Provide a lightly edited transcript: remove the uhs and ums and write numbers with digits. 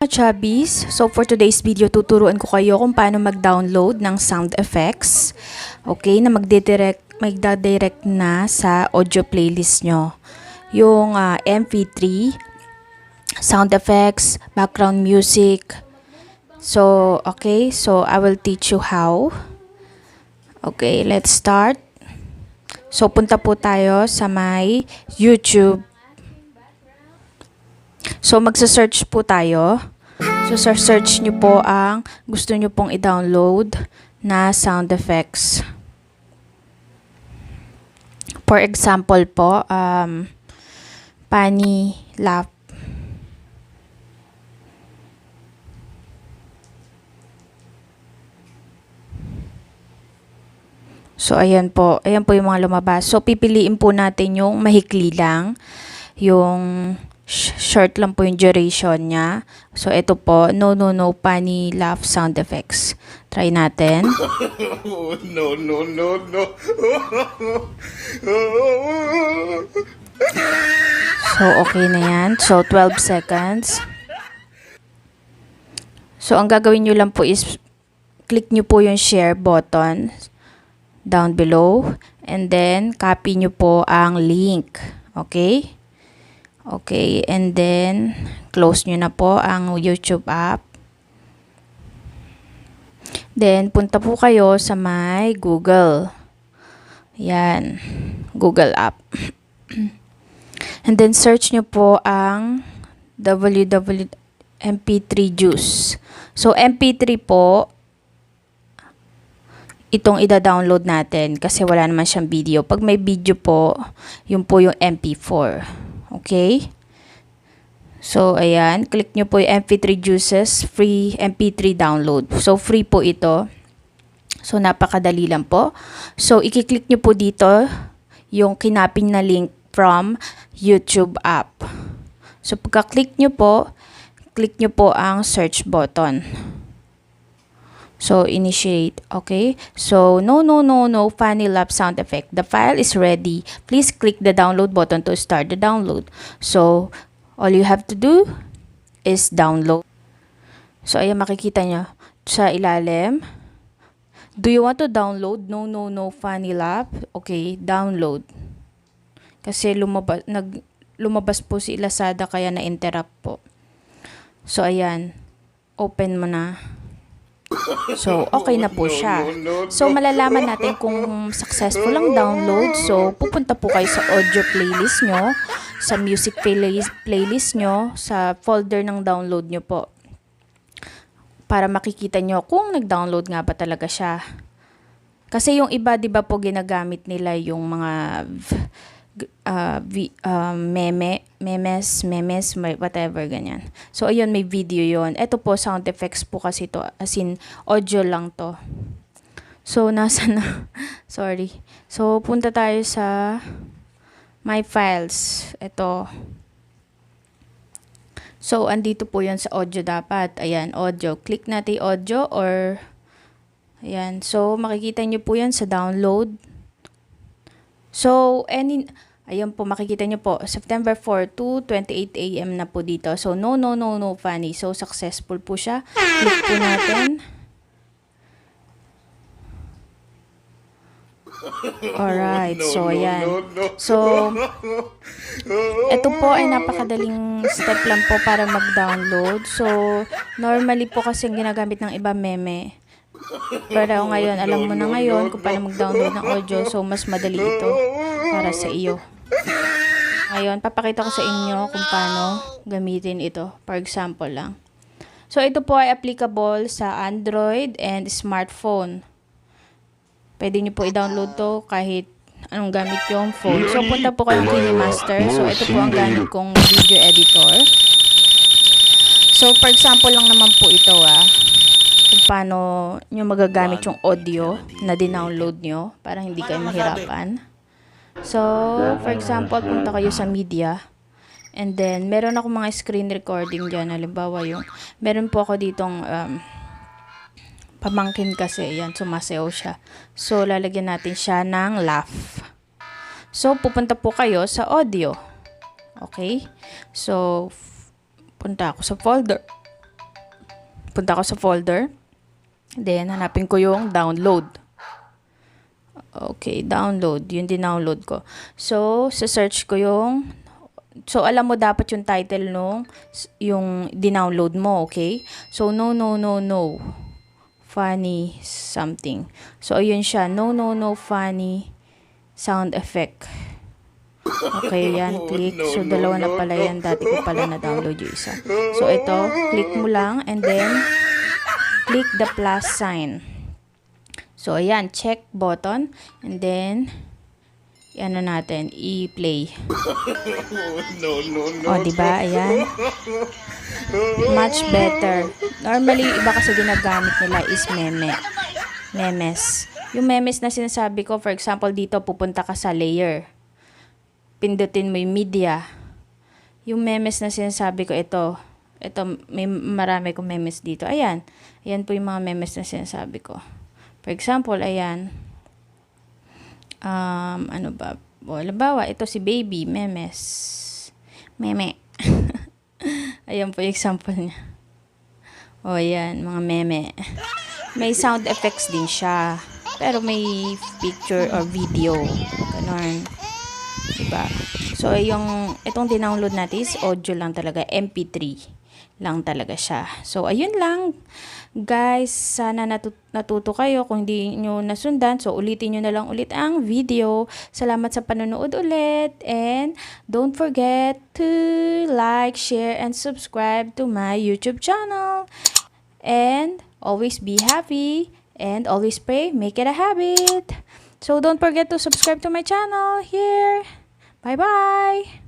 Chubbies, so for today's video tuturuan ko kayo kung paano mag-download ng sound effects, okay, na magdadirect na sa audio playlist nyo. Yung MP3, sound effects, background music. So, okay, so I will teach you how. Okay, let's start. So, punta po tayo sa my YouTube. So, magsa-search po tayo. So, search nyo po ang gusto nyo pong i-download na sound effects. For example po, funny laugh. So, ayan po yung mga lumabas. So, pipiliin po natin yung mahikli lang, yung short lang po yung duration niya. So, ito po, no, funny laugh sound effects. Try natin. No. So, okay na yan. So, 12 seconds. So, ang gagawin nyo lang po is click nyo po yung share button down below. And then, copy nyo po ang link. Okay? Okay, and then close nyo na po ang YouTube app. Then punta po kayo sa my Google. Yan, Google app. And then search nyo po ang MP3 juice. So MP3 po itong ida-download natin kasi wala naman siyang video. Pag may video po, yun po yung MP4. Okay? So, ayan. Click nyo po yung MP3 Juices, free MP3 download. So, free po ito. So, napakadali lang po. So, i-click nyo po dito yung kinapin na link from YouTube app. So, pagka-click nyo po, click nyo po ang search button. So, initiate. Okay? So, no, funny laugh sound effect. The file is ready. Please click the download button to start the download. So, all you have to do is download. So, ayan makikita nyo sa ilalim. Do you want to download? No, funny laugh. Okay, download. Kasi lumabas po si LAZADA kaya na-interrupt po. So, ayan. Open mo na. So, okay na po siya. So, malalaman natin kung successful ang download. So, pupunta po kayo sa audio playlist nyo, sa music playlist nyo, sa folder ng download nyo po. Para makikita nyo kung nag-download nga ba talaga siya. Kasi yung iba, di ba po, ginagamit nila yung mga memes, whatever, ganyan. So, ayun, may video yon. Ito po, sound effects po kasi to. As in, audio lang to. So, nasa na? Sorry. So, punta tayo sa my files. Ito. So, andito po yan sa audio dapat. Ayan, audio. Click natin audio or ayan. So, makikita nyo po yan sa download. So, ayan po, makikita nyo po, September 4 to 28 AM na po dito. So, no, funny. So, successful po siya. Click po natin. Alright, so, ayan. So, ito po ay napakadaling step lang po para mag-download. So, normally po kasi ginagamit ng iba meme. Pero ngayon, alam mo na ngayon kung paano mag-download ng audio. So, mas madali ito para sa iyo. Ngayon, papakita ko sa inyo kung paano gamitin ito. For example lang. So, ito po ay applicable sa Android and smartphone. Pwede nyo po i-download to kahit anong gamit yung phone. So, punta po kayong KineMaster. So, ito po ang gamit kong video editor. So, for example lang naman po ito kung paano nyo magagamit yung audio na dinownload nyo para hindi kayo mahirapan. So, for example, punta kayo sa media. And then, meron ako mga screen recording dyan. Halimbawa meron po ako ditong pamangkin kasi. Yan, sumasayaw siya. So, lalagyan natin siya ng laugh. So, pupunta po kayo sa audio. Okay? So, punta ako sa folder. punta ako sa folder. Then, hanapin ko yung download. Okay, download. Yun din download ko. So, sa-search ko yung... So, alam mo dapat yung title nung yung dinownload mo, okay? So, no, funny something. So, ayun siya. No, funny sound effect. Okay, yan. Click. So, dalawa na pala yan. Dati ko pala na-download yung isa. So, ito. Click mo lang and then click the plus sign. So, ayan. Check button and then ano natin, i-play. O, diba? Ayan. Much better. Normally, iba kasi ginagamit nila is memes. Yung memes na sinasabi ko, for example, dito pupunta ka sa layer. Pindutin mo yung media. Yung memes na sinasabi ko, ito, may marami kong memes dito. Ayan. Ayan po yung mga memes na sinasabi ko. For example, ayan. Ano ba? O, halimbawa, ito si baby, memes. Meme. Ayan po yung example niya. O, ayan, mga meme. May sound effects din siya. Pero may picture or video. Ganon. Diba? So, itong dinownload natin is audio lang talaga. MP3 lang talaga siya. So, ayun lang. Guys, sana natuto kayo. Kung hindi nyo nasundan, so ulitin nyo na lang ulit ang video. Salamat sa panonood ulit. And don't forget to like, share, and subscribe to my YouTube channel. And always be happy. And always pray. Make it a habit. So don't forget to subscribe to my channel here. Bye-bye.